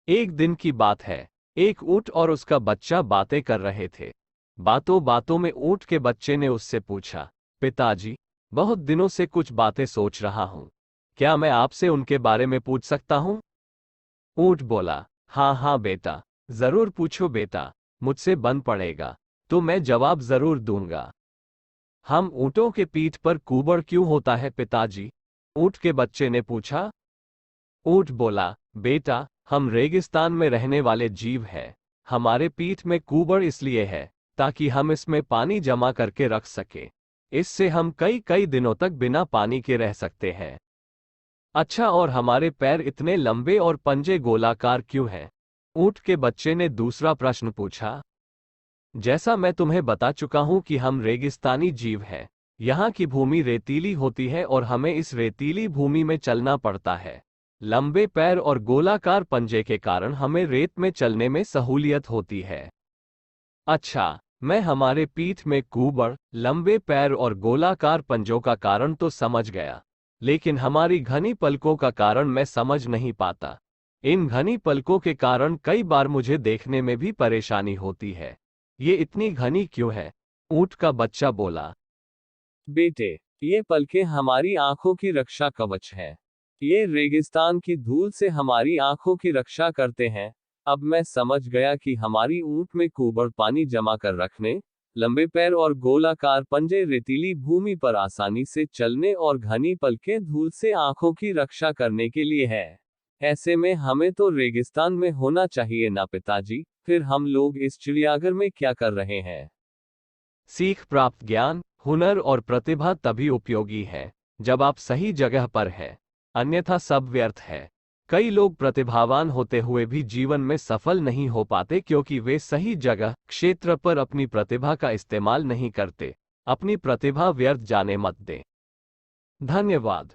एक दिन की बात है। एक ऊंट और उसका बच्चा बातें कर रहे थे। बातों बातों में ऊंट के बच्चे ने उससे पूछा, पिताजी, बहुत दिनों से कुछ बातें सोच रहा हूं। क्या मैं आपसे उनके बारे में पूछ सकता हूं? ऊंट बोला, हाँ हाँ बेटा, जरूर पूछो बेटा, मुझसे बन पड़ेगा तो मैं जवाब जरूर दूंगा। हम ऊंटों के पीठ पर कुबड़ क्यों होता है पिताजी? ऊंट के बच्चे ने पूछा। ऊंट बोला, बेटा, हम रेगिस्तान में रहने वाले जीव हैं। हमारे पीठ में कुबड़ इसलिए है ताकि हम इसमें पानी जमा करके रख सके। इससे हम कई कई दिनों तक बिना पानी के रह सकते हैं। अच्छा, और हमारे पैर इतने लंबे और पंजे गोलाकार क्यों हैं? ऊंट के बच्चे ने दूसरा प्रश्न पूछा। जैसा मैं तुम्हें बता चुका हूं कि हम रेगिस्तानी जीव हैं। यहाँ की भूमि रेतीली होती है और हमें इस रेतीली भूमि में चलना पड़ता है। लंबे पैर और गोलाकार पंजे के कारण हमें रेत में चलने में सहूलियत होती है। अच्छा, मैं हमारे पीठ में कुबड़, लंबे पैर और गोलाकार पंजों का कारण तो समझ गया, लेकिन हमारी घनी पलकों का कारण मैं समझ नहीं पाता। इन घनी पलकों के कारण कई बार मुझे देखने में भी परेशानी होती है। ये इतनी घनी क्यों है? ऊंट का बच्चा बोला। बेटे, ये पलकें हमारी आंखों की रक्षा कवच है। ये रेगिस्तान की धूल से हमारी आंखों की रक्षा करते हैं। अब मैं समझ गया कि हमारी ऊंट में कुबड़ पानी जमा कर रखने, लंबे पैर और गोलाकार पंजे रेतीली भूमि पर आसानी से चलने और घनी पलकें धूल से आंखों की रक्षा करने के लिए है। ऐसे में हमें तो रेगिस्तान में होना चाहिए ना पिताजी? फिर हम लोग इस चिड़ियाघर में क्या कर रहे हैं? सीख प्राप्त ज्ञान, हुनर और प्रतिभा तभी उपयोगी है जब आप सही जगह पर हैं, अन्यथा सब व्यर्थ है। कई लोग प्रतिभावान होते हुए भी जीवन में सफल नहीं हो पाते क्योंकि वे सही जगह क्षेत्र पर अपनी प्रतिभा का इस्तेमाल नहीं करते। अपनी प्रतिभा व्यर्थ जाने मत दें। धन्यवाद।